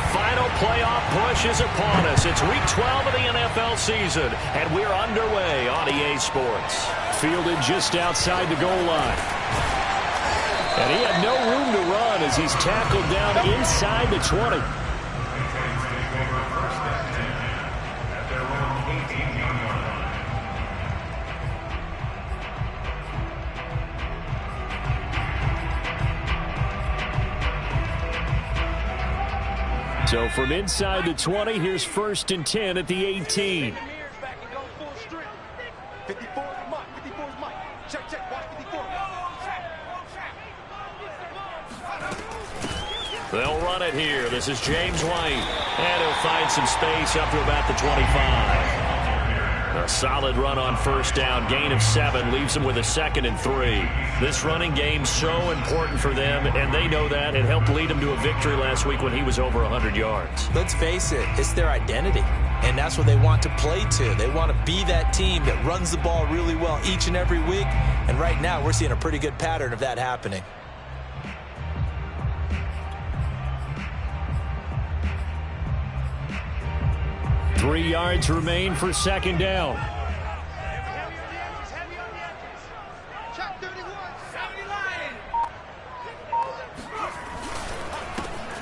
final playoff push is upon us. It's Week 12 of the NFL season, and we're underway on EA Sports. Fielded just outside the goal line. And he had no room to run as he's tackled down inside the 20. So from inside the 20, here's 1st and 10 at the 18. 54 is Mike. 54 is Mike. Check, check. Watch 54. They'll run it here. This is James White. And he'll find some space up to about the 25. A solid run on 1st down. Gain of 7 leaves them with a 2nd and 3. This running game's so important for them, and they know that. It helped lead them to a victory last week when he was over 100 yards. Let's face it, it's their identity, and that's what they want to play to. They want to be that team that runs the ball really well each and every week, and right now we're seeing a pretty good pattern of that happening. Three yards remain for 2nd down.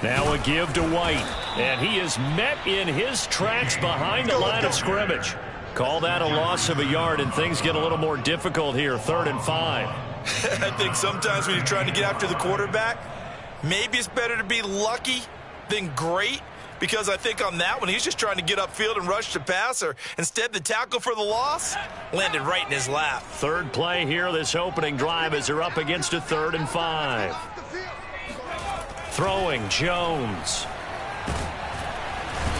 Now a give to White, and he is met in his tracks behind the line of scrimmage. Call that a loss of a yard, and things get a little more difficult here. 3rd and 5. I think sometimes when you're trying to get after the quarterback, maybe it's better to be lucky than great. Because I think on that one, he's just trying to get upfield and rush the passer. Instead, the tackle for the loss landed right in his lap. 3rd play here, this opening drive, as they're up against a 3rd and 5. Throwing, Jones.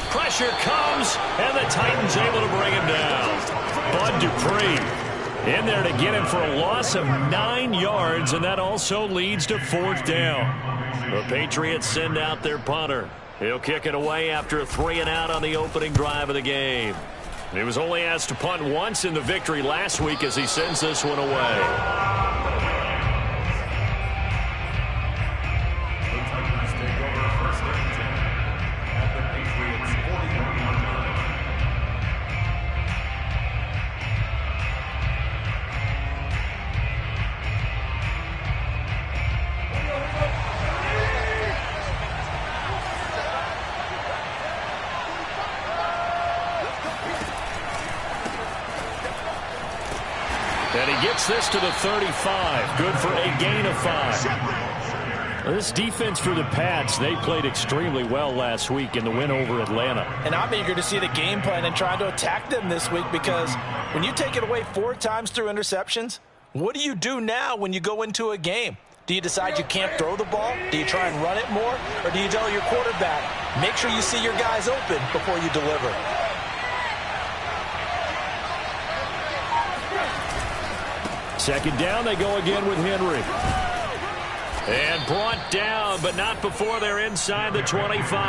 Pressure comes, and the Titans able to bring him down. Bud Dupree in there to get him for a loss of 9 yards, and that also leads to 4th down. The Patriots send out their punter. He'll kick it away after a 3-and-out on the opening drive of the game. He was only asked to punt once in the victory last week as he sends this one away. And he gets this to the 35. Good for a gain of 5. This defense for the Pats, they played extremely well last week in the win over Atlanta. And I'm eager to see the game plan and trying to attack them this week, because when you take it away 4 times through interceptions, what do you do now when you go into a game? Do you decide you can't throw the ball? Do you try and run it more? Or do you tell your quarterback, make sure you see your guys open before you deliver? Second down, they go again with Henry. And brought down, but not before they're inside the 25.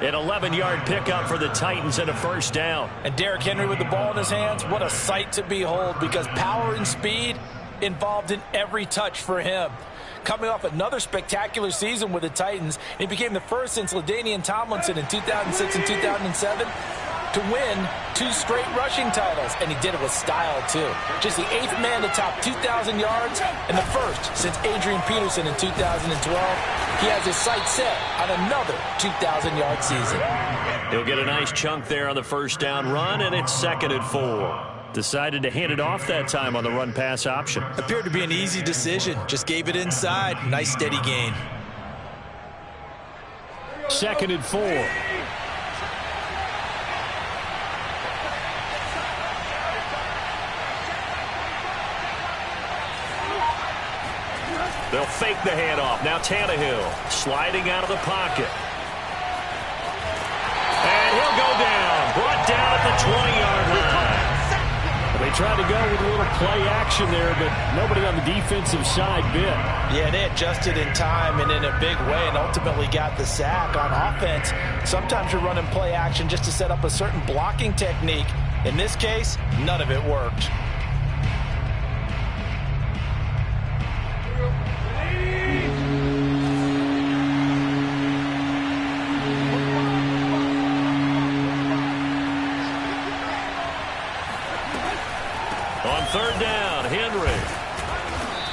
An 11-yard pickup for the Titans and a 1st down. And Derrick Henry with the ball in his hands, what a sight to behold, because power and speed involved in every touch for him. Coming off another spectacular season with the Titans, he became the first since LaDainian Tomlinson in 2006 and 2007 to win 2 straight rushing titles, and he did it with style too. Just the 8th man to top 2,000 yards and the 1st since Adrian Peterson in 2012. He has his sights set on another 2,000-yard season. He'll get a nice chunk there on the 1st down run, and it's 2nd and 4. Decided to hand it off that time on the run-pass option. Appeared to be an easy decision. Just gave it inside. Nice steady gain. 2nd and 4. They'll fake the handoff. Now Tannehill sliding out of the pocket. And he'll go down. Brought down at the 20-yard line. They tried to go with a little play action there, but nobody on the defensive side bit. Yeah, they adjusted in time and in a big way and ultimately got the sack. On offense, sometimes you're running play action just to set up a certain blocking technique. In this case, none of it worked.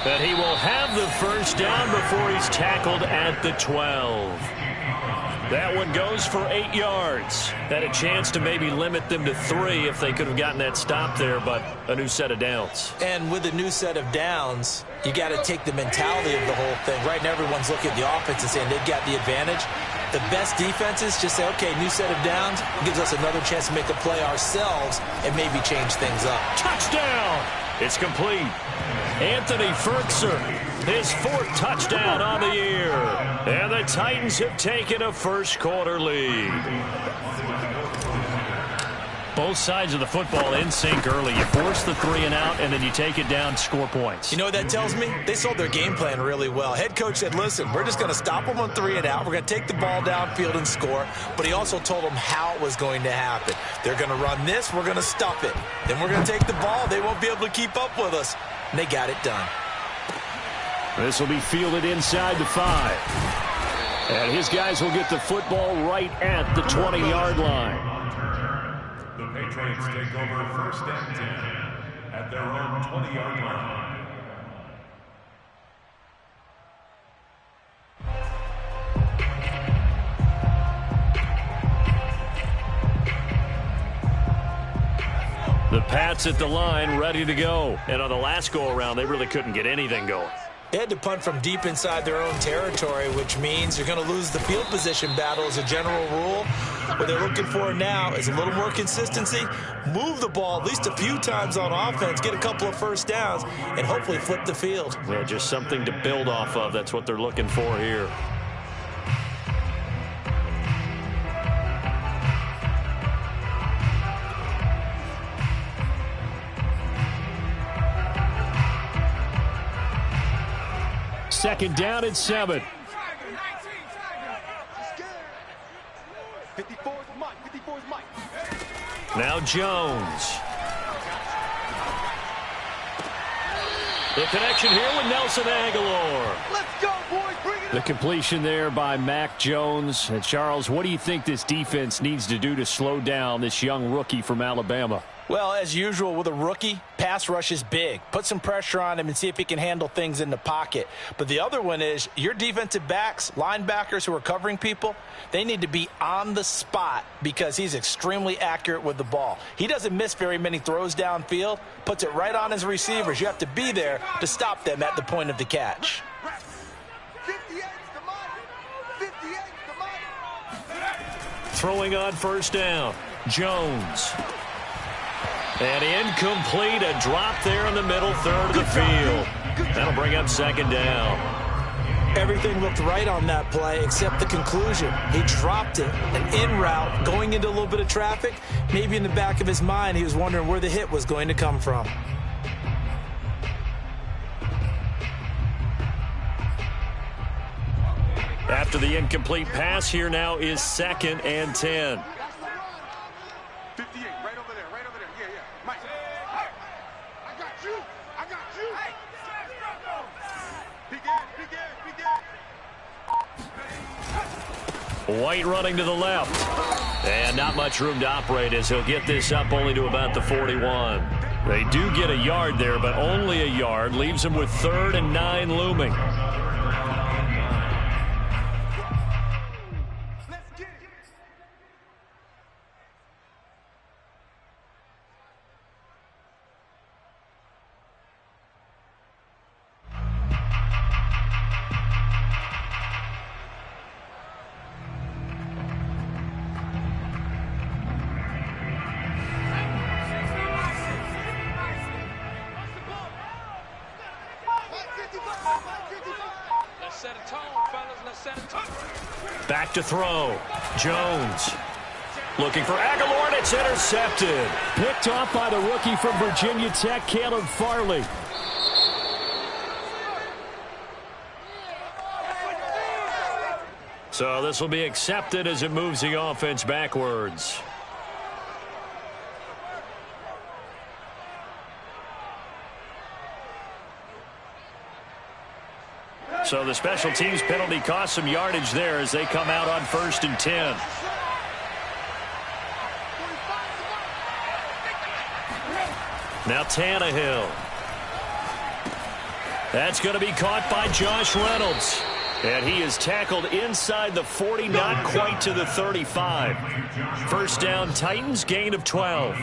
And he will have the first down before he's tackled at the 12. That one goes for 8 yards. Had a chance to maybe limit them to 3 if they could have gotten that stop there, but a new set of downs. And with a new set of downs, you got to take the mentality of the whole thing. Right now, everyone's looking at the offense and saying they've got the advantage. The best defenses just say, okay, new set of downs gives us another chance to make a play ourselves and maybe change things up. Touchdown! It's complete. Anthony Ferkser, his 4th touchdown on the year. And the Titans have taken a first-quarter lead. Both sides of the football in sync early. You force the 3 and out, and then you take it down, score points. You know what that tells me? They sold their game plan really well. Head coach said, listen, we're just going to stop them on 3 and out. We're going to take the ball downfield and score. But he also told them how it was going to happen. They're going to run this. We're going to stop it. Then we're going to take the ball. They won't be able to keep up with us. And they got it done. This will be fielded inside the 5. And his guys will get the football right at the 20-yard line. The Patriots take over 1st and 10 at their own 20-yard line. The Pats at the line, ready to go. And on the last go-around, they really couldn't get anything going. They had to punt from deep inside their own territory, which means you're going to lose the field position battle as a general rule. What they're looking for now is a little more consistency, move the ball at least a few times on offense, get a couple of first downs, and hopefully flip the field. Yeah, just something to build off of. That's what they're looking for here. Second down and 7. 54's Mike. 54's Mike. Now Jones. The connection here with Nelson Aguilar. Let's go, boys. Bring it The completion there by Mac Jones. And Charles, what do you think this defense needs to do to slow down this young rookie from Alabama? Well, as usual with a rookie, pass rush is big. Put some pressure on him and see if he can handle things in the pocket. But the other one is your defensive backs, linebackers who are covering people, they need to be on the spot because he's extremely accurate with the ball. He doesn't miss very many throws downfield, puts it right on his receivers. You have to be there to stop them at the point of the catch. 58's the money. 58's the money. Throwing on first down. Jones. And incomplete, a drop there in the middle third of the field. That'll bring up second down. Everything looked right on that play except the conclusion. He dropped it, an in route, going into a little bit of traffic. Maybe in the back of his mind, he was wondering where the hit was going to come from. After the incomplete pass, here now is 2nd and 10. 58, right over there, right over there. Yeah, yeah. Mike. I got you. I got you. Big Ed. White running to the left. And not much room to operate as he'll get this up only to about the 41. They do get a yard there, but only a yard. Leaves them with 3rd and 9 looming. Back to throw. Jones. Looking for Aguilar, and it's intercepted. Picked off by the rookie from Virginia Tech, Caleb Farley. So this will be accepted as it moves the offense backwards. So the special teams penalty cost some yardage there as they come out on 1st and 10. Now Tannehill. That's going to be caught by Josh Reynolds. And he is tackled inside the 40, not quite to the 35. First down, Titans, gain of 12.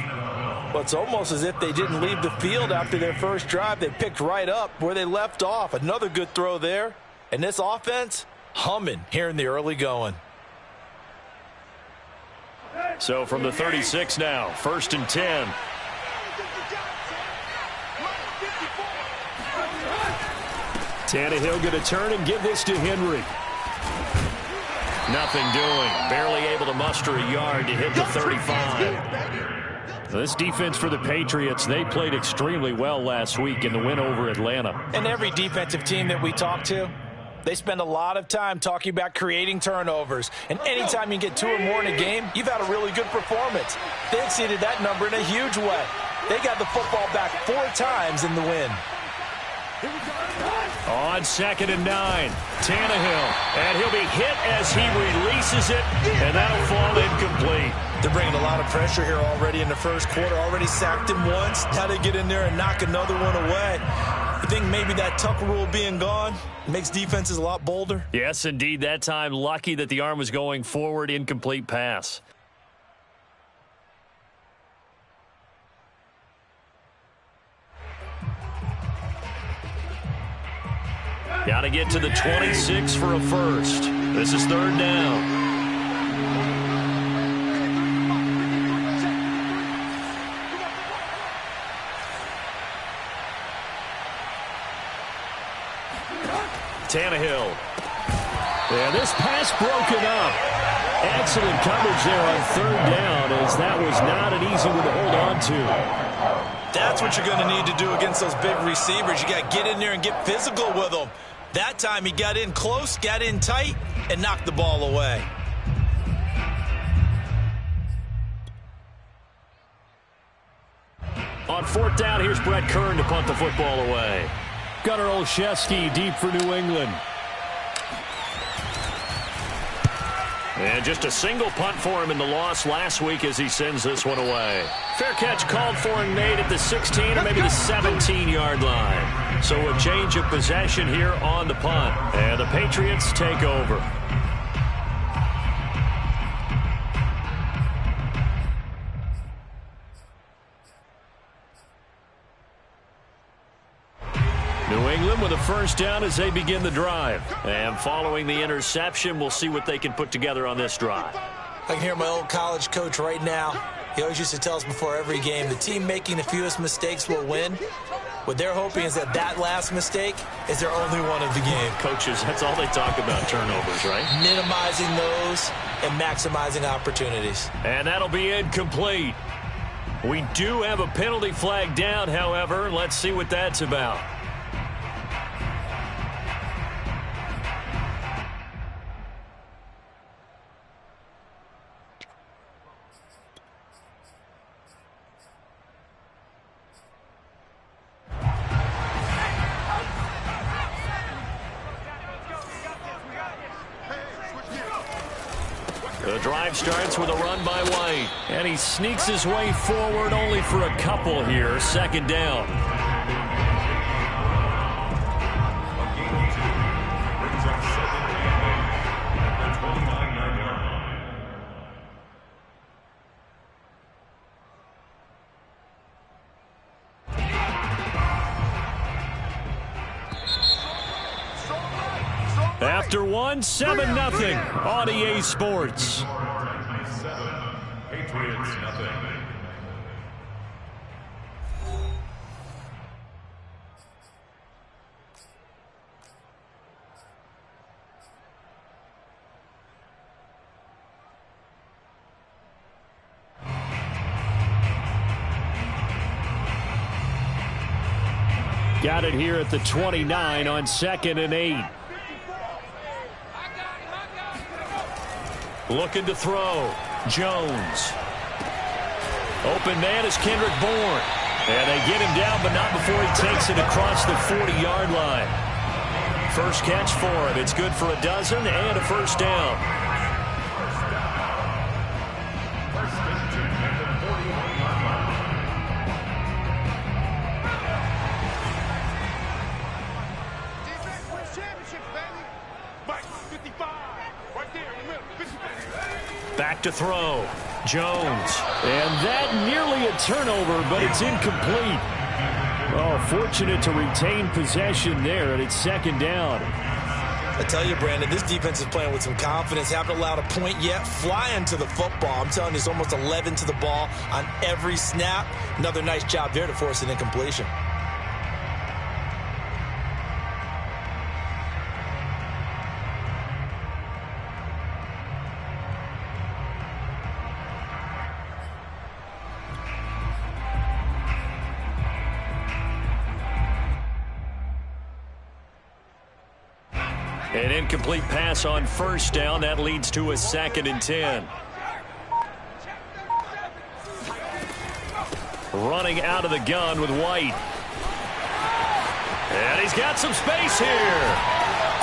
Well, it's almost as if they didn't leave the field after their first drive. They picked right up where they left off. Another good throw there. And this offense, humming here in the early going. So from the 36 now, first and 10. Tannehill going to turn and give this to Henry. Nothing doing. Barely able to muster a yard to hit the 35. This defense for the Patriots, they played extremely well last week in the win over Atlanta. And every defensive team that we talk to, they spend a lot of time talking about creating turnovers. And anytime you get 2 or more in a game, you've had a really good performance. They exceeded that number in a huge way. They got the football back 4 times in the win. On second and 9, Tannehill. And he'll be hit as he releases it, and that'll fall incomplete. They're bringing a lot of pressure here already in the first quarter. Already sacked him once. Now they get in there and knock another one away. I think maybe that Tucker rule being gone makes defenses a lot bolder. Yes, indeed. That time, lucky that the arm was going forward. Incomplete pass. Got to get to the 26 for a first. This is third down. Tannehill. And this pass broken up. Excellent coverage there on third down, as that was not an easy one to hold on to. That's what you're going to need to do against those big receivers. You got to get in there and get physical with them. That time he got in close, got in tight, and knocked the ball away. On fourth down, here's Brett Kern to punt the football away. Gunnar Olszewski deep for New England. And just a single punt for him in the loss last week as he sends this one away. Fair catch called for and made at the 16 or maybe the 17-yard line. So a change of possession here on the punt. And the Patriots take over. New England with a first down as they begin the drive. And following the interception, we'll see what they can put together on this drive. I can hear my old college coach right now. He always used to tell us before every game, the team making the fewest mistakes will win. What they're hoping is that last mistake is their only one of the game. Coaches, that's all they talk about, turnovers, right? Minimizing those and maximizing opportunities. And that'll be incomplete. We do have a penalty flag down, however. Let's see what that's about. The drive starts with a run by White. And he sneaks his way forward only for a couple here. Second down. After one, 7-0 on EA Sports. Patriots, nothing. Got it here at the 29 on 2nd and 8. Looking to throw. Jones. Open man is Kendrick Bourne. And they get him down, but not before he takes it across the 40-yard line. First catch for him. It's good for a dozen and a first down. Back to throw. Jones. And that nearly a turnover, but it's incomplete. Oh, fortunate to retain possession there, and it's second down. I tell you, Brandon, this defense is playing with some confidence. Haven't allowed a point yet. Flying to the football. I'm telling you, it's almost 11 to the ball on every snap. Another nice job there to force an incompletion. An incomplete pass on first down. That leads to a 2nd and 10. Running out of the gun with White. And he's got some space here.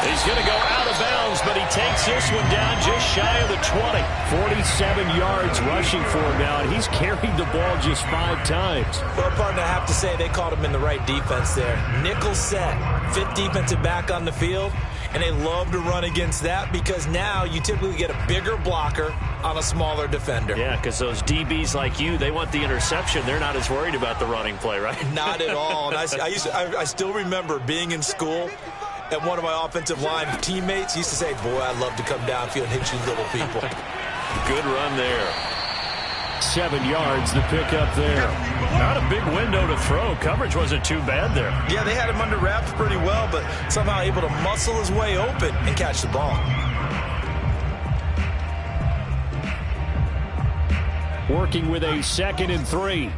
He's going to go out of bounds, but he takes this one down just shy of the 20. 47 yards rushing for him now, and he's carried the ball just 5 times. Well, partner, I have to say they caught him in the right defense there. Nickel set, 5th defensive back on the field, and they love to run against that because now you typically get a bigger blocker on a smaller defender. Yeah, because those DBs like you, they want the interception. They're not as worried about the running play, right? Not at all. And I still remember being in school, and one of my offensive line teammates used to say, boy, I'd love to come downfield and hit you little people. Good run there. 7 yards, the pickup there. Not a big window to throw. Coverage wasn't too bad there. Yeah, they had him under wraps pretty well, but somehow able to muscle his way open and catch the ball. Working with a 2nd and 3.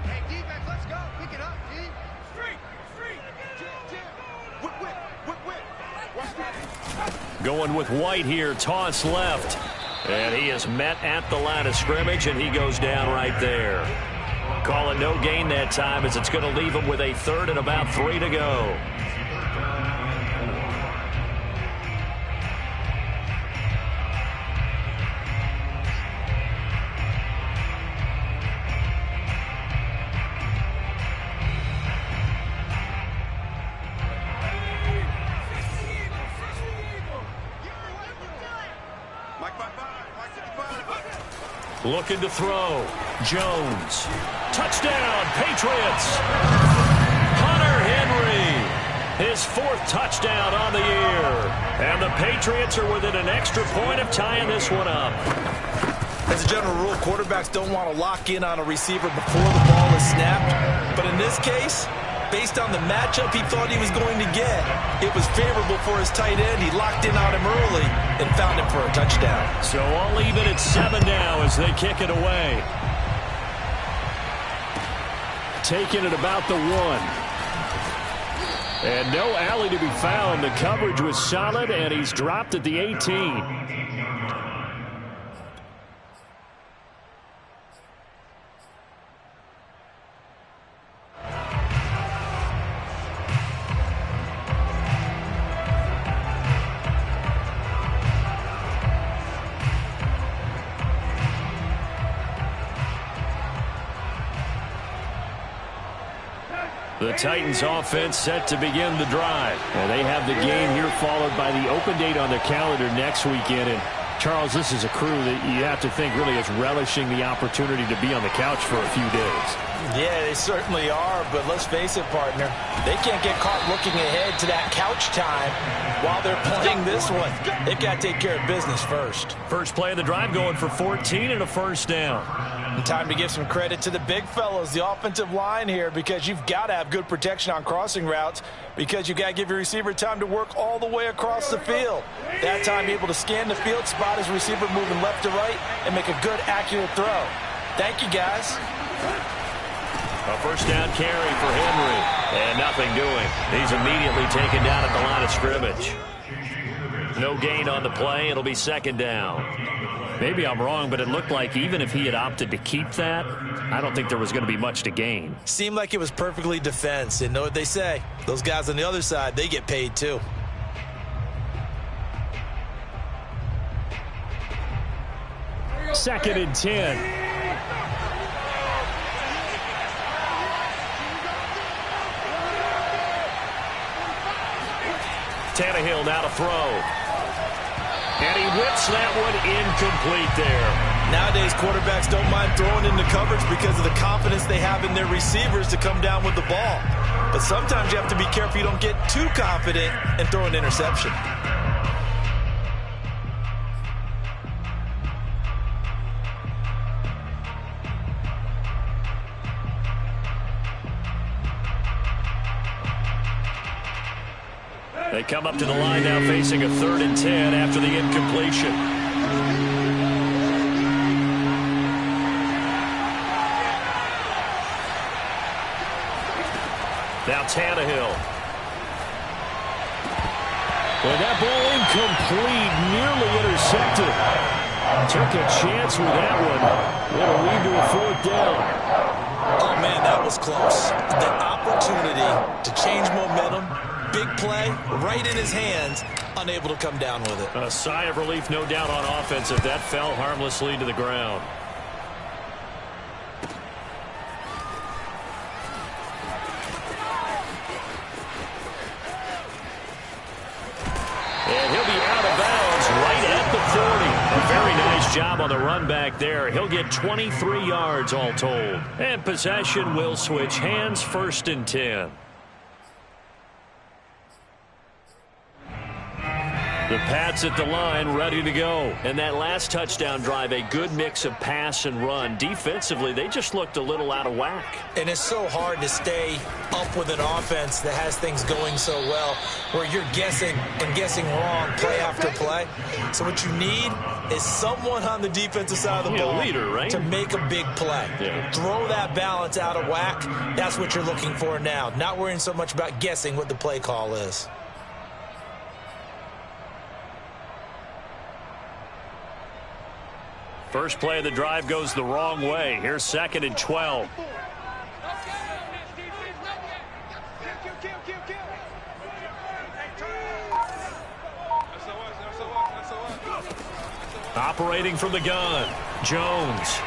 Going with White here, toss left. And he is met at the line of scrimmage, and he goes down right there. Call it no gain that time, as it's going to leave him with a 3rd and about 3 to go. Looking to throw. Jones. Touchdown, Patriots. Hunter Henry. His 4th touchdown on the year. And the Patriots are within an extra point of tying this one up. As a general rule, quarterbacks don't want to lock in on a receiver before the ball is snapped. But in this case, based on the matchup he thought he was going to get, it was favorable for his tight end. He locked in on him early and found him for a touchdown. So all even at 7 now as they kick it away. Taking it about the 1. And no alley to be found. The coverage was solid, and he's dropped at the 18. The Titans offense set to begin the drive. And they have the game here followed by the open date on their calendar next weekend. And Charles, this is a crew that you have to think really is relishing the opportunity to be on the couch for a few days. Yeah, they certainly are, but let's face it, partner. They can't get caught looking ahead to that couch time while they're playing this one. They've got to take care of business first. First play of the drive going for 14 and a 1st down. And time to give some credit to the big fellows, the offensive line here, because you've got to have good protection on crossing routes because you've got to give your receiver time to work all the way across the field. That time, able to scan the field, spot his receiver moving left to right, and make a good, accurate throw. Thank you, guys. A 1st down carry for Henry. And nothing doing. He's immediately taken down at the line of scrimmage. No gain on the play. It'll be 2nd down. Maybe I'm wrong, but it looked like even if he had opted to keep that, I don't think there was going to be much to gain. Seemed like it was perfectly defense. And know what they say? Those guys on the other side, they get paid too. Second and 10. Tannehill now to throw. And he whips that one incomplete there. Nowadays, quarterbacks don't mind throwing into coverage because of the confidence they have in their receivers to come down with the ball. But sometimes you have to be careful you don't get too confident and throw an interception. They come up to the line now facing a 3rd and 10 after the incompletion. Now Tannehill. Well, that ball incomplete, nearly intercepted. Took a chance with that one. It'll lead to a 4th down. Oh, man, that was close. The opportunity to change momentum, big play, right in his hands, unable to come down with it. A sigh of relief, no doubt, on offense if that fell harmlessly to the ground. And he'll be out of bounds right at the 40. A very nice job on the run back there. He'll get 23 yards all told. And possession will switch hands, 1st and 10. The Pats at the line, ready to go. And that last touchdown drive, a good mix of pass and run. Defensively, they just looked a little out of whack. And it's so hard to stay up with an offense that has things going so well, where you're guessing and guessing wrong play after play. So what you need is someone on the defensive side of the ball leader, right? to make a big play. Yeah. Throw that balance out of whack. That's what you're looking for now. Not worrying so much about guessing what the play call is. First play of the drive goes the wrong way. Here's 2nd and 12. Operating from the gun, Jones.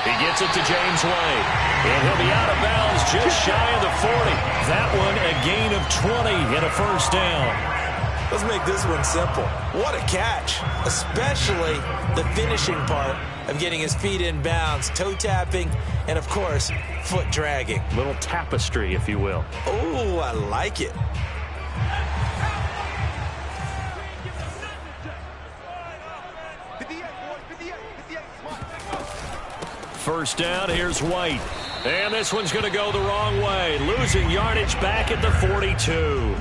He gets it to James White. And he'll be out of bounds just shy of the 40. That one a gain of 20 and a 1st down. Let's make this one simple. What a catch, especially the finishing part of getting his feet in bounds, toe tapping, and, of course, foot dragging. Little tapestry, if you will. Oh, I like it. First down, here's White. And this one's going to go the wrong way. Losing yardage back at the 42.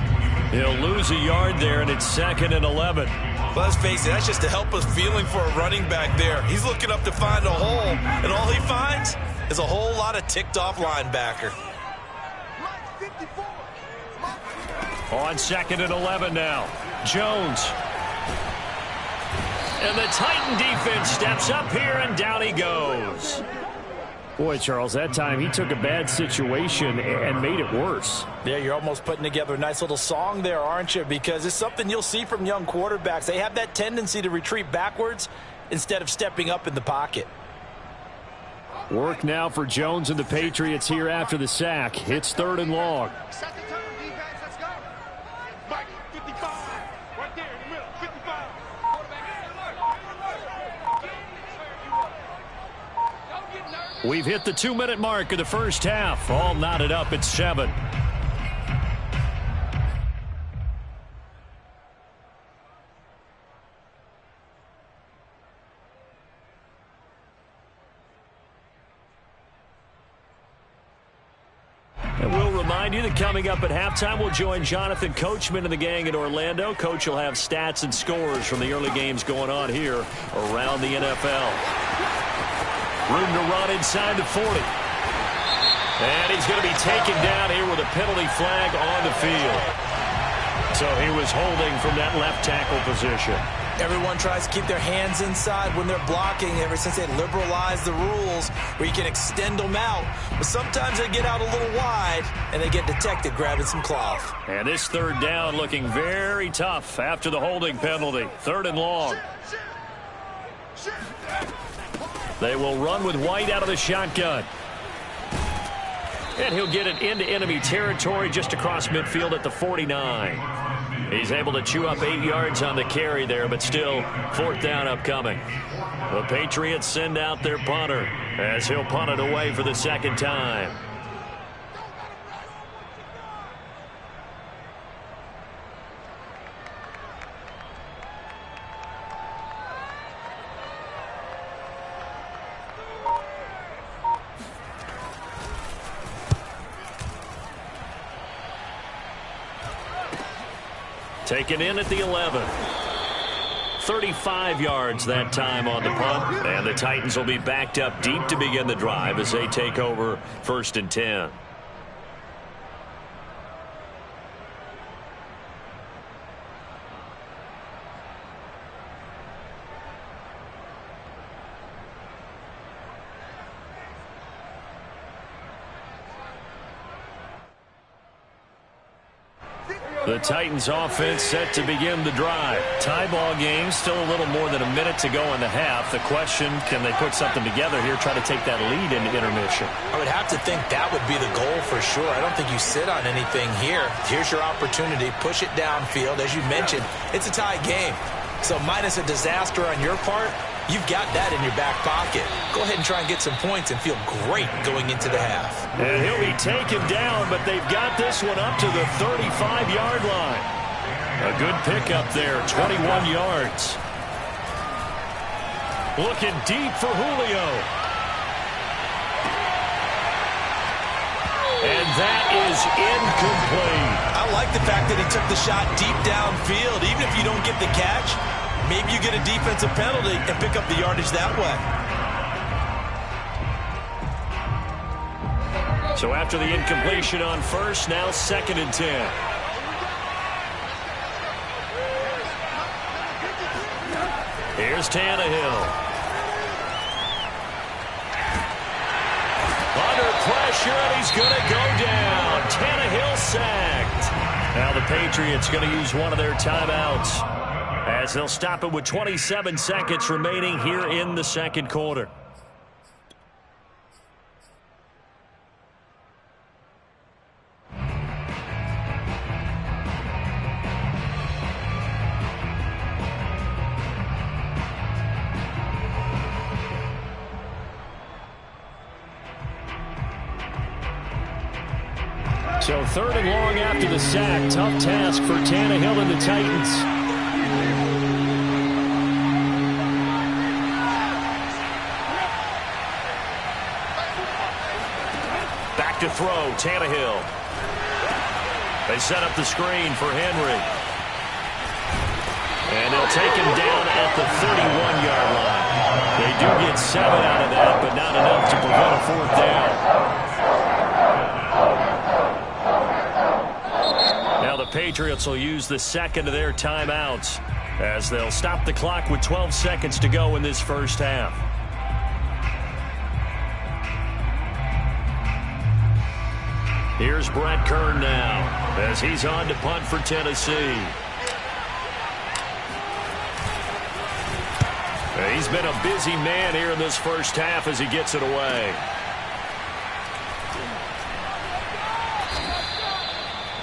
He'll lose a yard there, and it's 2nd and 11. Well, let's face it, that's just a helpless feeling for a running back there. He's looking up to find a hole, and all he finds is a whole lot of ticked-off linebacker. On 2nd and 11 now. Jones. And the Titan defense steps up here, and down he goes. Boy, Charles, that time he took a bad situation and made it worse. Yeah, you're almost putting together a nice little song there, aren't you? Because it's something you'll see from young quarterbacks. They have that tendency to retreat backwards instead of stepping up in the pocket. Work now for Jones and the Patriots here after the sack. It's 3rd and long. Set the turn, defense. Let's go. Mike, 55. Right there in the middle. 55. We've hit the 2-minute mark of the first half. All knotted up at 7. And we'll remind you that coming up at halftime, we'll join Jonathan Coachman and the gang in Orlando. Coach will have stats and scores from the early games going on here around the NFL. Room to run inside the 40. And he's going to be taken down here with a penalty flag on the field. So he was holding from that left tackle position. Everyone tries to keep their hands inside when they're blocking ever since they liberalized the rules where you can extend them out. But sometimes they get out a little wide and they get detected grabbing some cloth. And this 3rd down looking very tough after the holding penalty. 3rd and long. They will run with White out of the shotgun. And he'll get it into enemy territory just across midfield at the 49. He's able to chew up 8 yards on the carry there, but still 4th down upcoming. The Patriots send out their punter as he'll punt it away for the 2nd time. Taken in at the 11. 35 yards that time on the punt. And the Titans will be backed up deep to begin the drive as they take over 1st and 10. The Titans offense set to begin the drive. Tie ball game, still a little more than a minute to go in the half. The question, can they put something together here, try to take that lead into intermission? I would have to think that would be the goal for sure. I don't think you sit on anything here. Here's your opportunity. Push it downfield. As you mentioned, it's a tie game. So minus a disaster on your part, you've got that in your back pocket. Go ahead and try and get some points and feel great going into the half. And he'll be taken down, but they've got this one up to the 35-yard line. A good pickup there, 21 yards. Looking deep for Julio. And that is incomplete. I like the fact that he took the shot deep downfield. Even if you don't get the catch, maybe you get a defensive penalty and pick up the yardage that way. So after the incompletion on 1st, now 2nd and 10. Here's Tannehill. Under pressure, and he's going to go down. Tannehill sacked. Now the Patriots going to use one of their timeouts as they'll stop it with 27 seconds remaining here in the 2nd quarter. So 3rd and long after the sack. Tough task for Tannehill and the Titans. Back to throw, Tannehill. They set up the screen for Henry. And they'll take him down at the 31-yard line. They do get 7 out of that, but not enough to prevent a 4th down. Now the Patriots will use the 2nd of their timeouts as they'll stop the clock with 12 seconds to go in this 1st half. Here's Brett Kern now as he's on to punt for Tennessee. He's been a busy man here in this 1st half as he gets it away.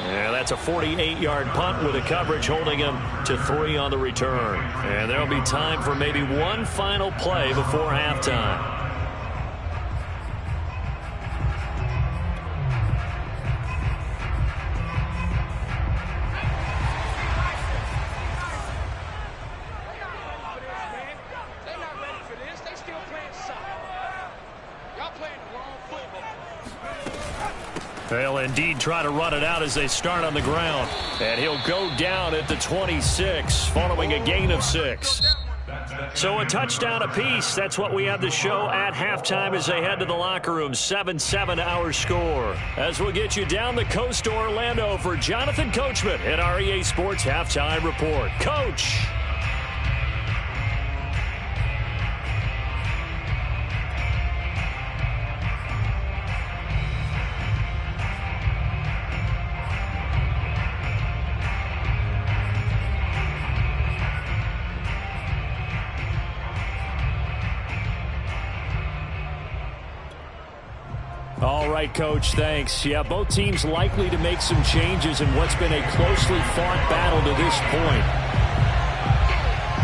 And that's a 48-yard punt with a coverage holding him to 3 on the return. And there'll be time for maybe one final play before halftime. They'll indeed try to run it out as they start on the ground. And he'll go down at the 26 following a gain of 6. So a touchdown apiece. That's what we have the show at halftime as they head to the locker room. 7-7 our score. As we'll get you down the coast to Orlando for Jonathan Coachman at our EA Sports Halftime Report. Coach. All right, Coach. Thanks. Yeah, both teams likely to make some changes in what's been a closely fought battle to this point.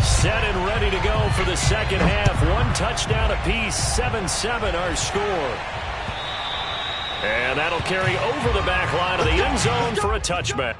Set and ready to go for the second half. One touchdown apiece, 7-7 our score. And that'll carry over the back line of the end zone for a touchback.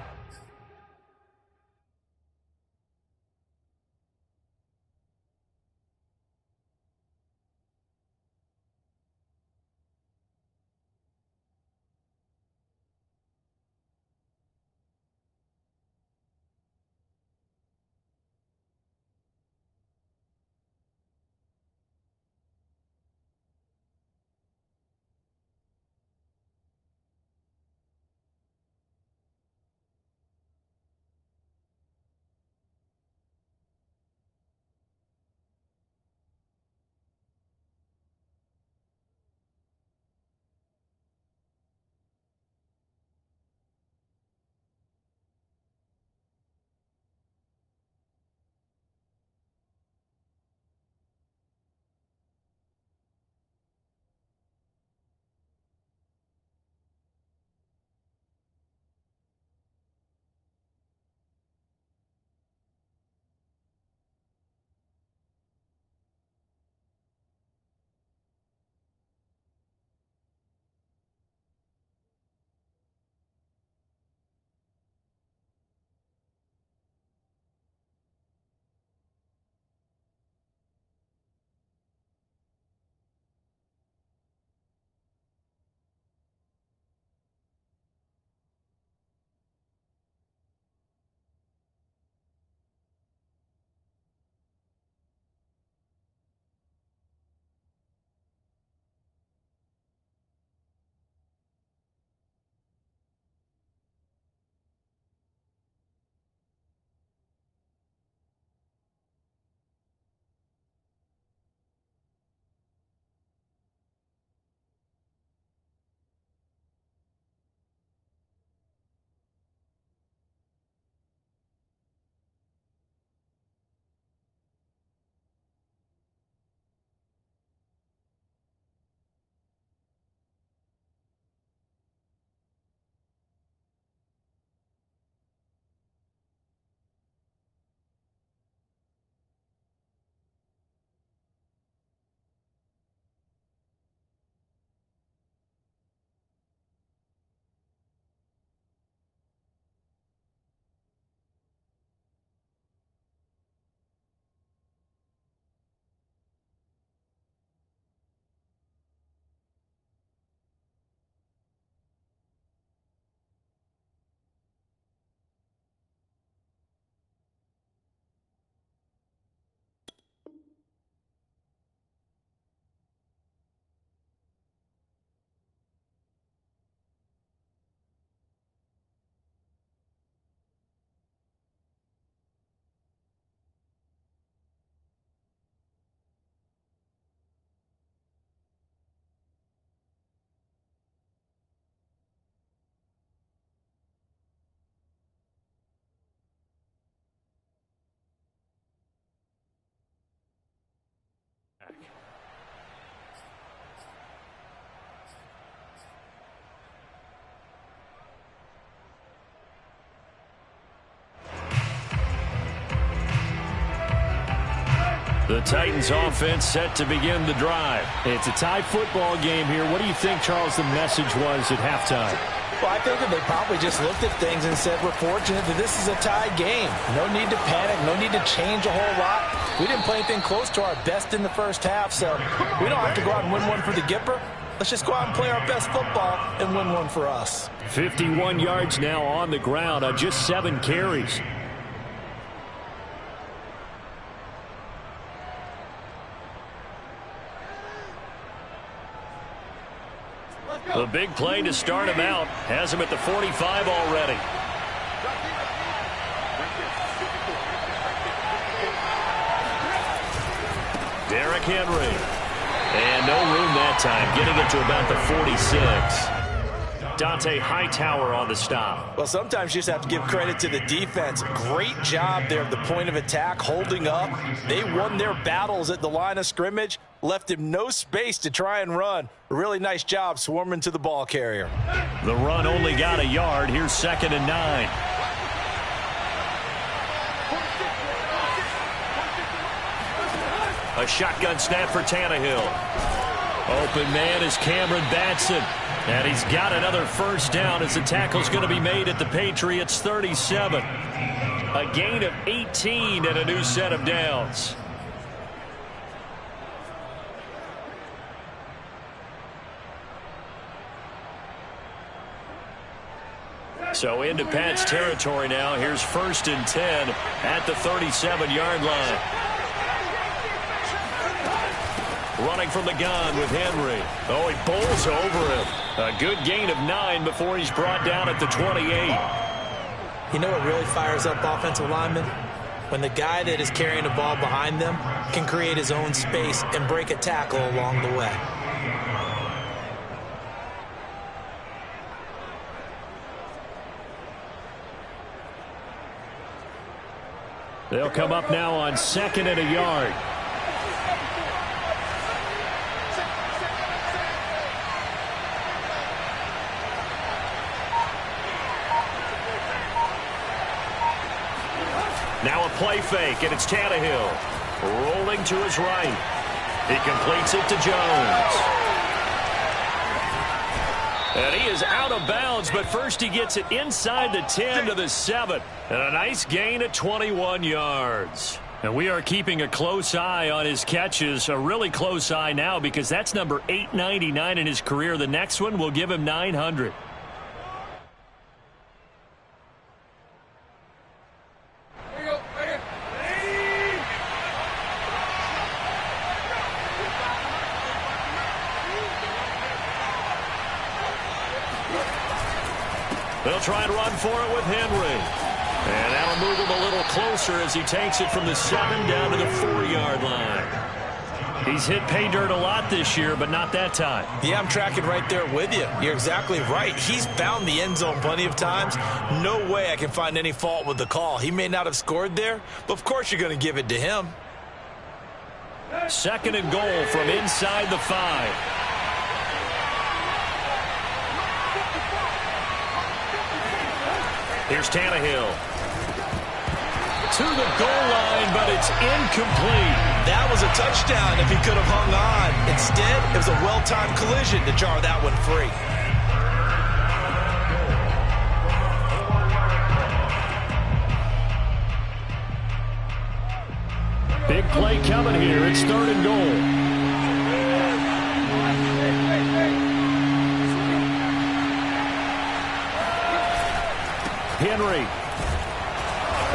The Titans offense set to begin the drive. It's a tie football game here. What do you think, Charles, the message was at halftime? Well, I think that they probably just looked at things and said, we're fortunate that this is a tie game. No need to panic. No need to change a whole lot. We didn't play anything close to our best in the first half, so we don't have to go out and win one for the Gipper. Let's just go out and play our best football and win one for us. 51 yards now on the ground on just 7 carries. The big play to start him out has him at the 45 already. Derrick Henry. And no room that time, getting it to about the 46. Dante Hightower on the stop. Well, sometimes you just have to give credit to the defense. Great job there at the point of attack, holding up. They won their battles at the line of scrimmage, left him no space to try and run. A really nice job swarming to the ball carrier. The run only got a yard. Here's 2nd and 9. A shotgun snap for Tannehill. Open man is Cameron Batson. And he's got another first down as the tackle's going to be made at the Patriots' 37. A gain of 18 and a new set of downs. So into Pat's territory now. Here's 1st and 10 at the 37-yard line. Running from the gun with Henry. Oh, he bowls over him. A good gain of 9 before he's brought down at the 28. You know what really fires up offensive linemen? When the guy that is carrying the ball behind them can create his own space and break a tackle along the way. They'll come up now on 2nd and a yard. Now a play fake, and it's Tannehill. Rolling to his right. He completes it to Jones. And he is out of bounds, but first he gets it inside the 10 to the 7. And a nice gain of 21 yards. And we are keeping a close eye on his catches. A really close eye now because that's number 899 in his career. The next one will give him 900. They'll try and run for it with Henry. And that'll move him a little closer as he takes it from the 7 down to the 4-yard line. He's hit pay dirt a lot this year, but not that time. Yeah, I'm tracking right there with you. You're exactly right. He's found the end zone plenty of times. No way I can find any fault with the call. He may not have scored there, but of course you're going to give it to him. 2nd and goal from inside the 5. Here's Tannehill. To the goal line, but it's incomplete. That was a touchdown if he could have hung on. Instead, it was a well-timed collision to jar that one free. Big play coming here. It's 3rd and goal. Henry.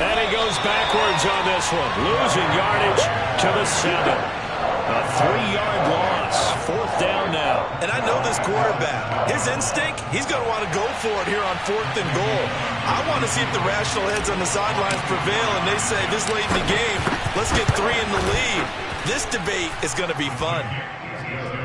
And he goes backwards on this one. Losing yardage to the 7. A 3-yard loss. 4th down now. And I know this quarterback. His instinct, he's going to want to go for it here on 4th and goal. I want to see if the rational heads on the sidelines prevail and they say this late in the game, let's get 3 in the lead. This debate is going to be fun.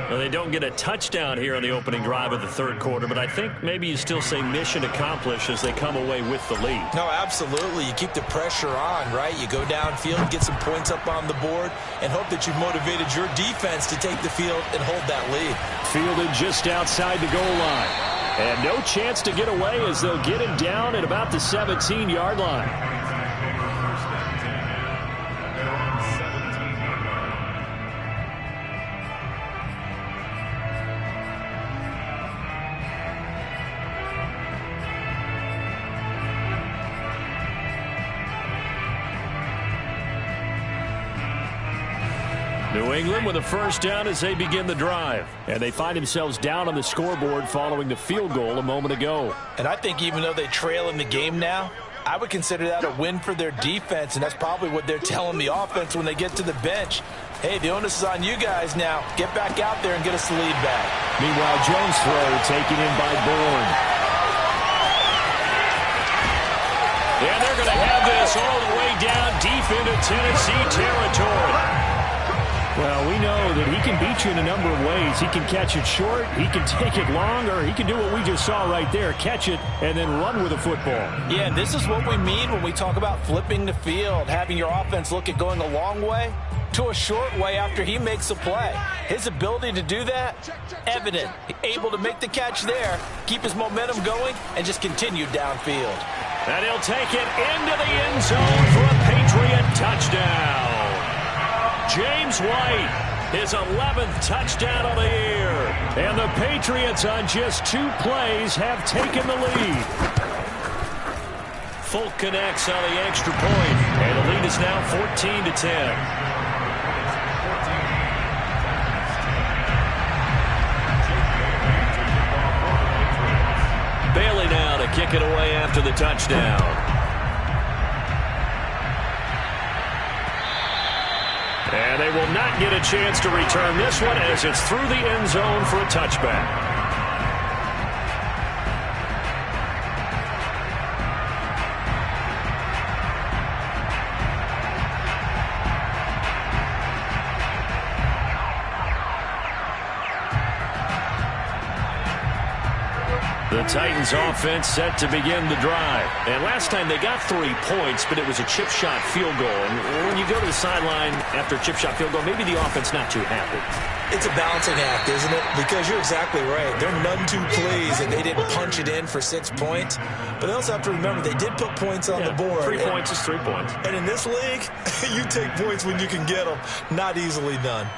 Well, they don't get a touchdown here on the opening drive of the 3rd quarter, but I think maybe you still say mission accomplished as they come away with the lead. No, absolutely. You keep the pressure on, right? You go downfield, get some points up on the board, and hope that you've motivated your defense to take the field and hold that lead. Fielded just outside the goal line. And no chance to get away as they'll get him down at about the 17-yard line. New England with a first down as they begin the drive. And they find themselves down on the scoreboard following the field goal a moment ago. And I think even though they trail in the game now, I would consider that a win for their defense, and that's probably what they're telling the offense when they get to the bench. Hey, the onus is on you guys now. Get back out there and get us the lead back. Meanwhile, Jones' throw taken in by Bourne. And they're going to have this all the way down deep into Tennessee territory. Well, we know that he can beat you in a number of ways. He can catch it short, he can take it long, or he can do what we just saw right there, catch it and then run with the football. Yeah, and this is what we mean when we talk about flipping the field, having your offense look at going a long way to a short way after he makes a play. His ability to do that, evident. Able to make the catch there, keep his momentum going, and just continue downfield. And he'll take it into the end zone for a Patriot touchdown. James White, his 11th touchdown of the year. And the Patriots on just 2 plays have taken the lead. Folk connects on the extra point, and the lead is now 14-10. Bailey now to kick it away after the touchdown. And they will not get a chance to return this one as it's through the end zone for a touchback. The Titans offense set to begin the drive. And last time they got 3 points, but it was a chip shot field goal. And when you go to the sideline after a chip shot field goal, maybe the offense not too happy. It's a balancing act, isn't it? Because you're exactly right. They're none too pleased that they didn't punch it in for 6 points. But they also have to remember they did put points on the board. 3 points is 3 points. And in this league, you take points when you can get them. Not easily done.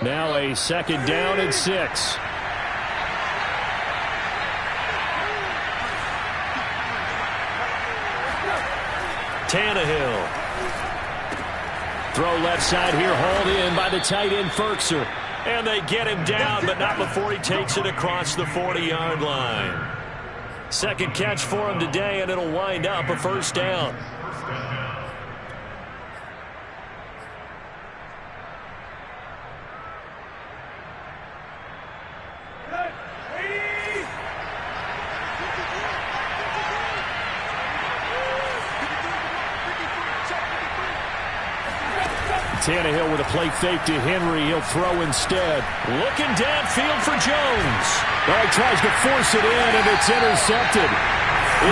Now a 2nd down and 6. Tannehill. Throw left side here, hauled in by the tight end Ferkser. And they get him down, but not before he takes it across the 40-yard line. 2nd catch for him today, and it'll wind up a 1st down. Tannehill with a play fake to Henry. He'll throw instead. Looking downfield for Jones. Oh, he tries to force it in, and it's intercepted.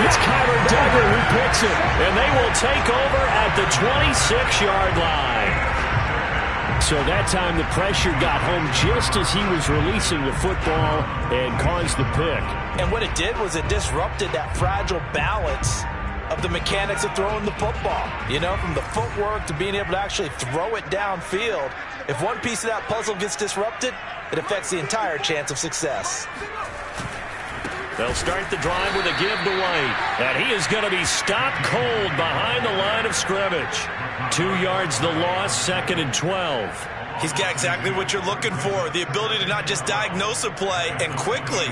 It's Kyler Duggar who picks it. And they will take over at the 26-yard line. So that time the pressure got home just as he was releasing the football and caused the pick. And what it did was it disrupted that fragile balance of the mechanics of throwing the football. You know, from the footwork to being able to actually throw it downfield. If one piece of that puzzle gets disrupted, it affects the entire chance of success. They'll start the drive with a give to White. And he is going to be stopped cold behind the line of scrimmage. 2 yards the loss, 2nd and 12. He's got exactly what you're looking for. The ability to not just diagnose a play and quickly,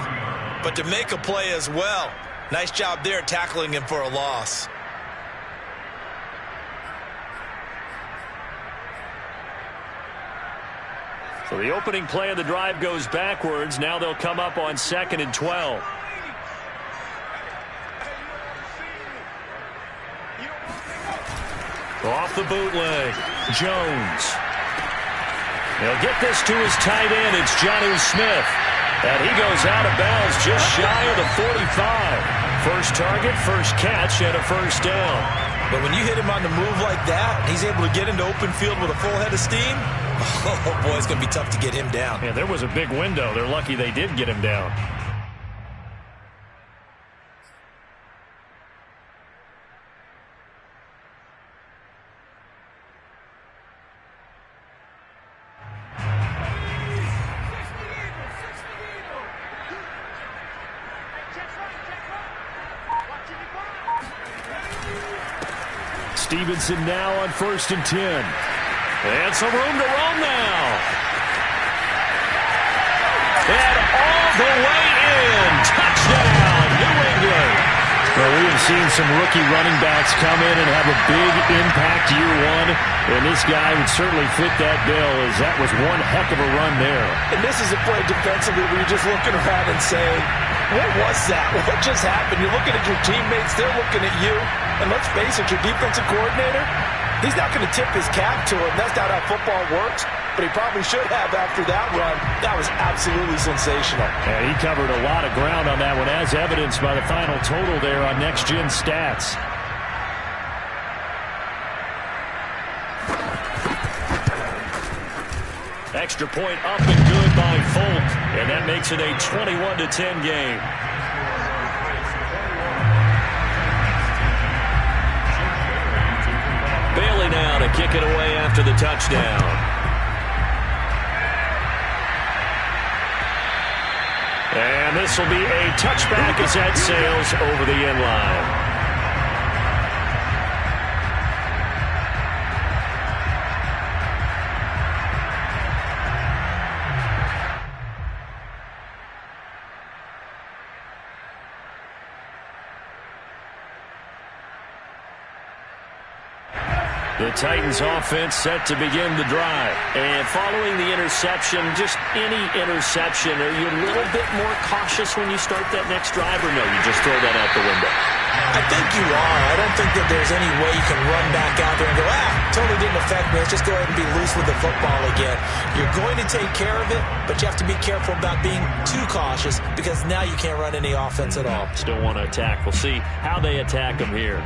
but to make a play as well. Nice job there tackling him for a loss. So the opening play of the drive goes backwards. Now they'll come up on 2nd and 12. Off the bootleg, Jones. He'll get this to his tight end. It's Jonnu Smith. And he goes out of bounds just shy of the 45. First target, first catch, and a 1st down. But when you hit him on the move like that, he's able to get into open field with a full head of steam. Oh, boy, it's going to be tough to get him down. Yeah, there was a big window. They're lucky they did get him down. Stevenson now on 1st and 10. And some room to roam now. And all the way in. Touchdown, New England. Well, we have seen some rookie running backs come in and have a big impact year one, and this guy would certainly fit that bill, as that was one heck of a run there. And this is a play defensively where you're just looking around and saying, what was that? What just happened? You're looking at your teammates, they're looking at you, and let's face it, your defensive coordinator, he's not going to tip his cap to him. That's not how football works. But he probably should have after that run. That was absolutely sensational. And he covered a lot of ground on that one, as evidenced by the final total there on Next Gen Stats. Extra point up and good by Folk, and that makes it a 21-10 game. Bailey now to kick it away after the touchdown. And this will be a touchback as that sails over the end line. The Titans offense set to begin the drive. And following the interception, just any interception, are you a little bit more cautious when you start that next drive, or no, you just throw that out the window? I think you are. I don't think that there's any way you can run back out there and go, totally didn't affect me. Let's just go ahead and be loose with the football again. You're going to take care of it, but you have to be careful about being too cautious because now you can't run any offense at all. Still want to attack. We'll see how they attack them here.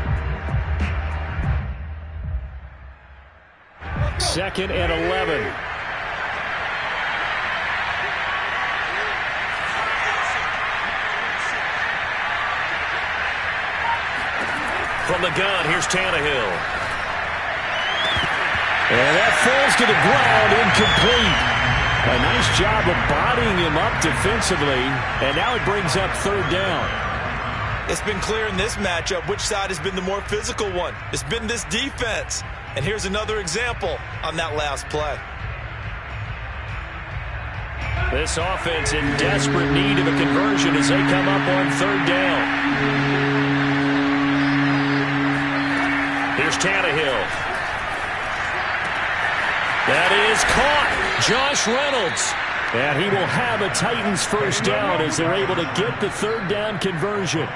2nd and 11. From the gun, here's Tannehill. And that falls to the ground, incomplete. A nice job of bodying him up defensively, and now it brings up 3rd down. It's been clear in this matchup which side has been the more physical one. It's been this defense. And here's another example on that last play. This offense in desperate need of a conversion as they come up on 3rd down. Here's Tannehill. That is caught. Josh Reynolds. And he will have a Titans 1st down as they're able to get the 3rd down conversion.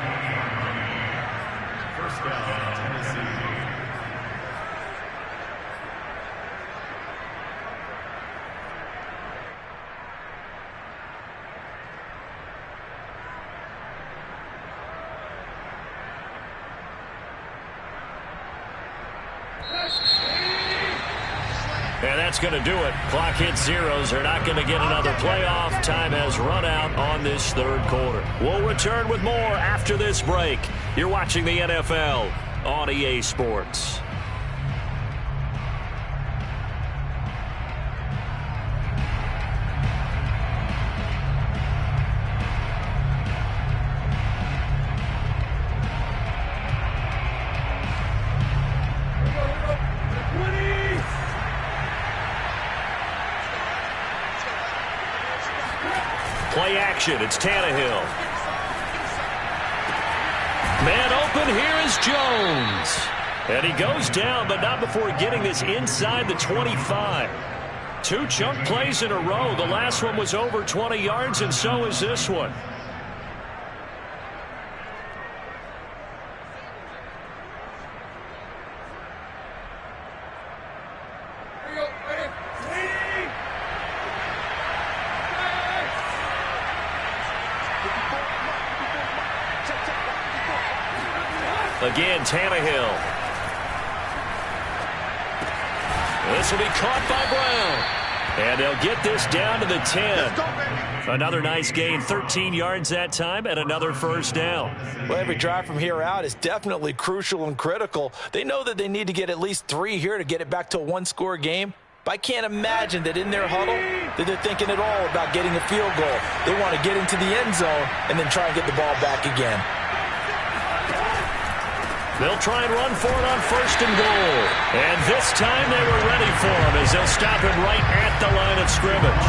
And that's going to do it. Clock hits zeros. They're not going to get another playoff. Time has run out on this 3rd quarter. We'll return with more after this break. You're watching the NFL on EA Sports. Play action. It's Tannehill. Man open. Here is Jones. And he goes down, but not before getting this inside the 25. 2 chunk plays in a row. The last one was over 20 yards, and so is this one. Again, Tannehill. This will be caught by Brown. And they'll get this down to the 10. Another nice gain, 13 yards that time, and another 1st down. Well, every drive from here out is definitely crucial and critical. They know that they need to get at least 3 here to get it back to a 1-score game. But I can't imagine that in their huddle that they're thinking at all about getting a field goal. They want to get into the end zone and then try and get the ball back again. They'll try and run for it on 1st and goal. And this time they were ready for him as they'll stop him right at the line of scrimmage.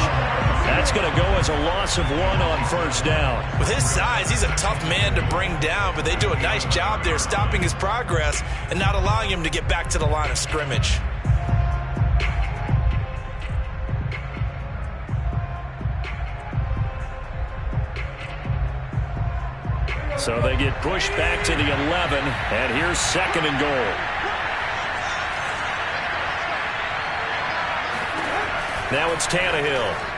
That's going to go as a loss of 1 on first down. With his size, he's a tough man to bring down, but they do a nice job there stopping his progress and not allowing him to get back to the line of scrimmage. So they get pushed back to the 11, and here's 2nd and goal. Now it's Tannehill.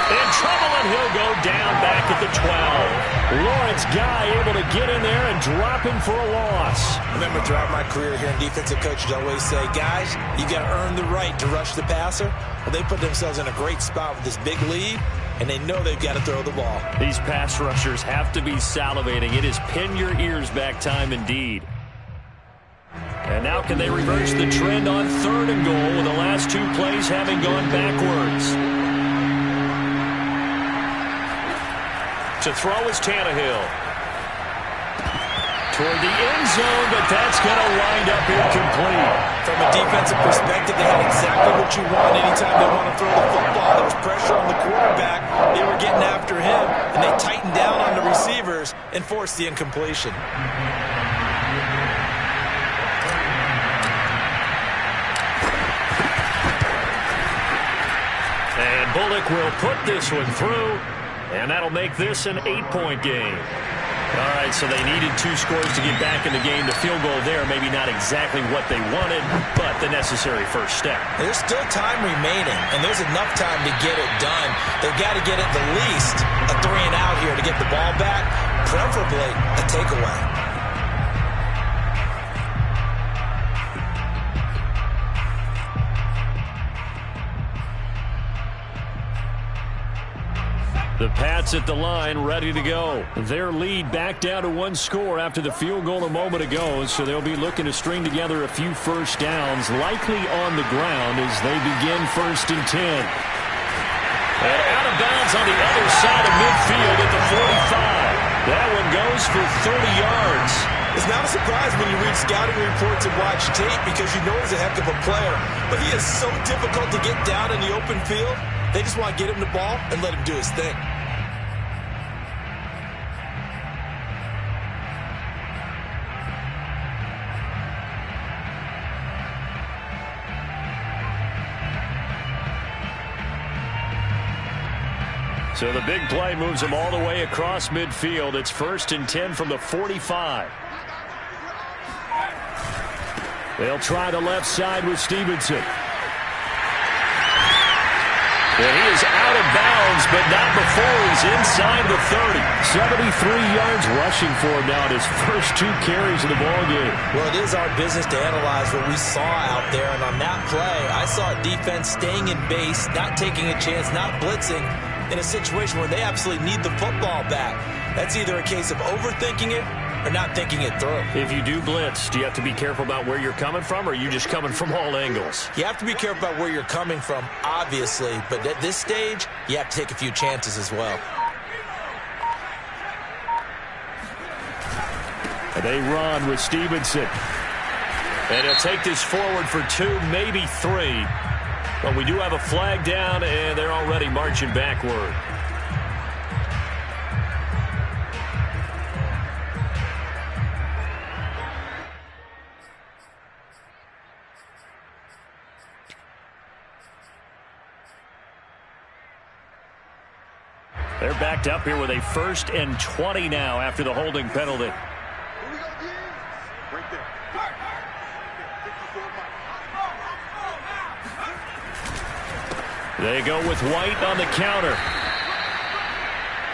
In trouble, and he'll go down back at the 12. Lawrence Guy able to get in there and drop him for a loss. I remember throughout my career here in defensive coaches always say, guys, you got to earn the right to rush the passer. Well, they put themselves in a great spot with this big lead, and they know they've got to throw the ball. These pass rushers have to be salivating. It is pin your ears back time indeed. And now can they reverse the trend on 3rd and goal with the last 2 plays having gone backwards? To throw is Tannehill. Toward the end zone, but that's going to wind up incomplete. From a defensive perspective, they had exactly what you want anytime they want to throw the football. There was pressure on the quarterback. They were getting after him, and they tightened down on the receivers and forced the incompletion. And Bullock will put this one through, and that'll make this an 8-point game. All right, so they needed 2 scores to get back in the game. The field goal there, maybe not exactly what they wanted, but the necessary first step. There's still time remaining, and there's enough time to get it done. They've got to get at the least a 3 and out here to get the ball back, preferably a takeaway. The Pats at the line, ready to go. Their lead back down to 1 score after the field goal a moment ago, so they'll be looking to string together a few first downs, likely on the ground as they begin 1st and 10. And out of bounds on the other side of midfield at the 45. That one goes for 30 yards. It's not a surprise when you read scouting reports and watch tape because you know he's a heck of a player. But he is so difficult to get down in the open field. They just want to get him the ball and let him do his thing. So the big play moves him all the way across midfield. It's 1st and 10 from the 45. They'll try the left side with Stevenson. And he is out of bounds, but not before he's inside the 30. 73 yards rushing for him now in his first 2 carries of the ballgame. Well, it is our business to analyze what we saw out there. And on that play, I saw a defense staying in base, not taking a chance, not blitzing in a situation where they absolutely need the football back. That's either a case of overthinking it or not thinking it through. If you do blitz, do you have to be careful about where you're coming from, or are you just coming from all angles? You have to be careful about where you're coming from, obviously, but at this stage, you have to take a few chances as well. They run with Stevenson. And he'll take this forward for 2, maybe 3. But we do have a flag down, and they're already marching backward. They're backed up here with a 1st and 20 now after the holding penalty. Right there. They go with White on the counter.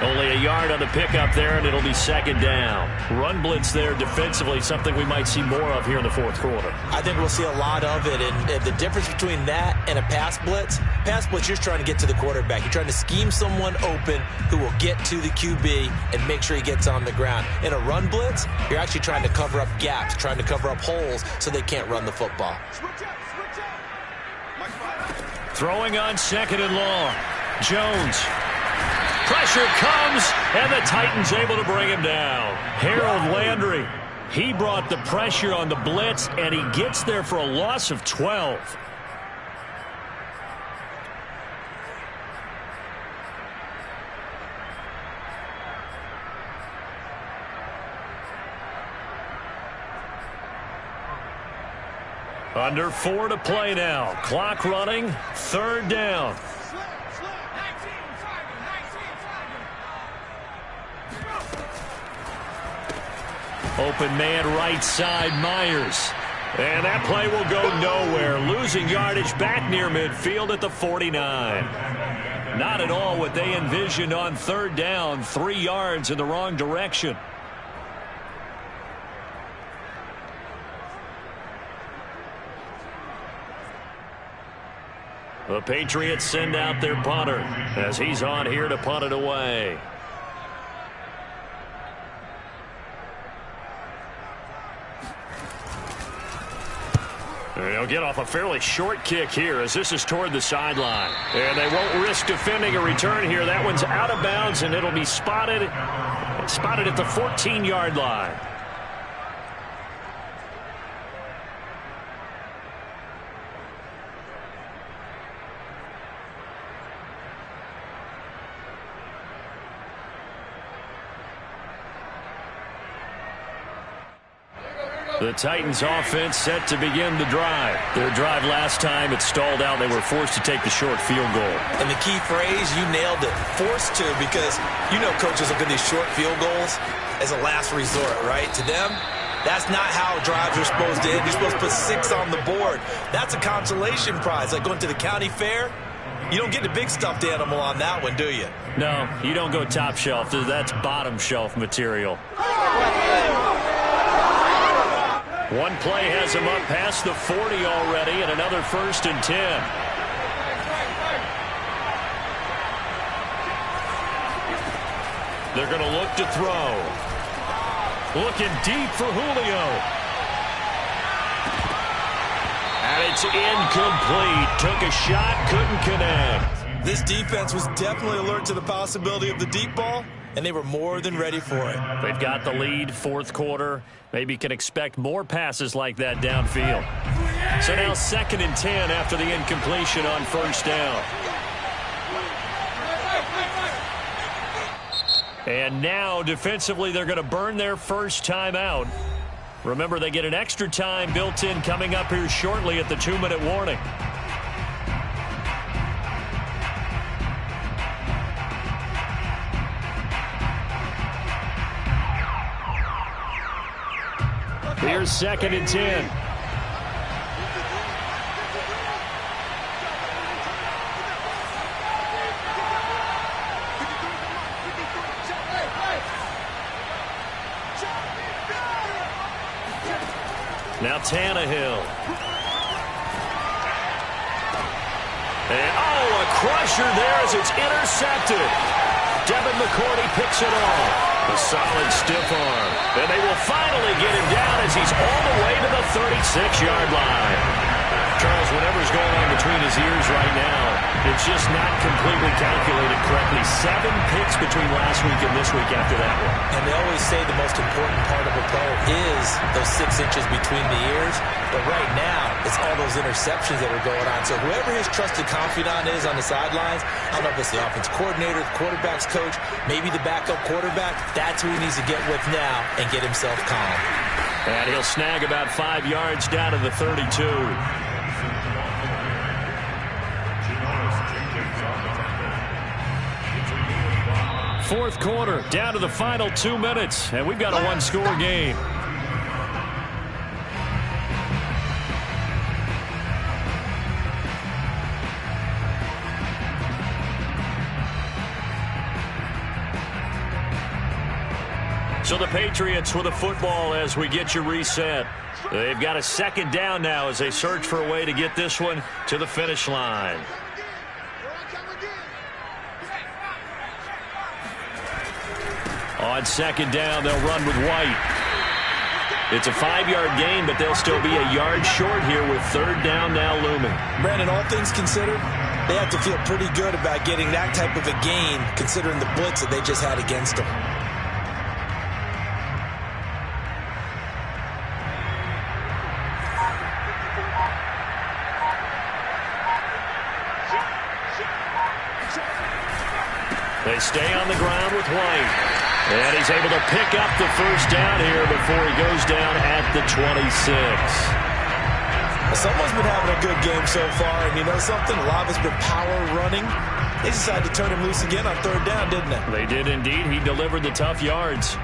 Only a yard on the pickup there, and it'll be 2nd down. Run blitz there defensively, something we might see more of here in the 4th quarter. I think we'll see a lot of it, and the difference between that and a pass blitz, you're trying to get to the quarterback. You're trying to scheme someone open who will get to the QB and make sure he gets on the ground. In a run blitz, you're actually trying to cover up gaps, trying to cover up holes so they can't run the football. Throwing on 2nd and long. Jones. Pressure comes, and the Titans able to bring him down. Harold Landry He brought the pressure on the blitz, and he gets there for a loss of 12. Under 4 to play now. Clock running. 3rd down. Open man right side, Myers. And that play will go nowhere. Losing yardage back near midfield at the 49. Not at all what they envisioned on 3rd down. 3 yards in the wrong direction. The Patriots send out their punter as he's on here to punt it away. They'll get off a fairly short kick here as this is toward the sideline. And they won't risk defending a return here. That one's out of bounds, and it'll be spotted at the 14-yard line. The Titans offense set to begin the drive. Their drive last time, it stalled out. They were forced to take the short field goal. And the key phrase, you nailed it, forced to, because you know coaches look at these short field goals as a last resort, right? To them, that's not how drives are supposed to end. You're supposed to put 6 on the board. That's a consolation prize, like going to the county fair. You don't get the big stuffed animal on that one, do you? No, you don't go top shelf. That's bottom shelf material. One play has him up past the 40 already, and another 1st and 10. They're going to look to throw. Looking deep for Julio. And it's incomplete. Took a shot, couldn't connect. This defense was definitely alert to the possibility of the deep ball, and they were more than ready for it. They've got the lead, 4th quarter. Maybe can expect more passes like that downfield. So now 2nd and 10 after the incompletion on 1st down. And now defensively they're going to burn their first time out. Remember, they get an extra time built in coming up here shortly at the 2-minute warning. Here's 2nd and 10. Now Tannehill. And a crusher there as it's intercepted. Devin McCourty picks it off. A solid stiff arm. And they will finally get him down as he's all the way to the 36-yard line. Charles, whatever's going on between his ears right now, it's just not completely calculated correctly. 7 picks between last week and this week after that one. And they always say the most important part of a player is those 6 inches between the ears. But right now, it's all those interceptions that are going on. So whoever his trusted confidant is on the sidelines, I don't know if it's the offense coordinator, the quarterback's coach, maybe the backup quarterback, that's who he needs to get with now and get himself calm. And he'll snag about 5 yards down to the 32. 4th quarter, down to the final 2 minutes, and we've got a 1-score game. So the Patriots with a football as we get you reset. They've got a 2nd down now as they search for a way to get this one to the finish line. On 2nd down, they'll run with White. It's a 5-yard gain, but they'll still be a yard short here with 3rd down now looming. Brandon, all things considered, they have to feel pretty good about getting that type of a gain considering the blitz that they just had against them. They stay on the ground with White. And he's able to pick up the first down here before he goes down at the 26. Someone's been having a good game so far, and you know something? A lot of it's been power running. They decided to turn him loose again on third down, didn't they? They did indeed. He delivered the tough yards.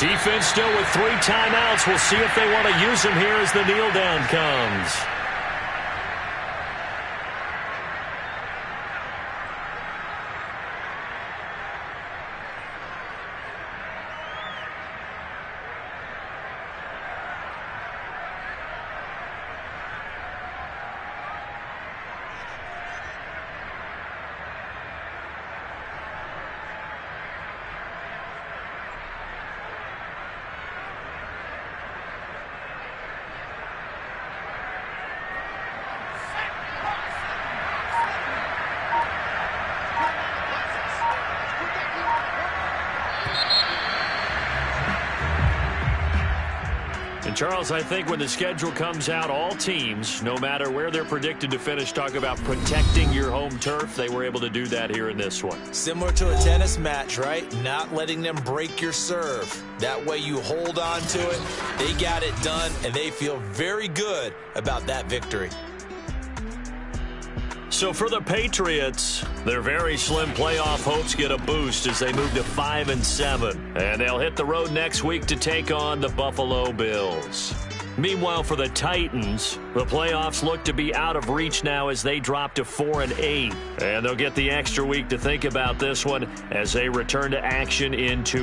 Defense still with 3 timeouts. We'll see if they want to use them here as the kneel down comes. And Charles, I think when the schedule comes out, all teams, no matter where they're predicted to finish, talk about protecting your home turf. They were able to do that here in this one. Similar to a tennis match, right? Not letting them break your serve. That way you hold on to it. They got it done, and they feel very good about that victory. So for the Patriots, their very slim playoff hopes get a boost as they move to 5-7. And they'll hit the road next week to take on the Buffalo Bills. Meanwhile, for the Titans, the playoffs look to be out of reach now as they drop to 4-8. And they'll get the extra week to think about this one as they return to action in 2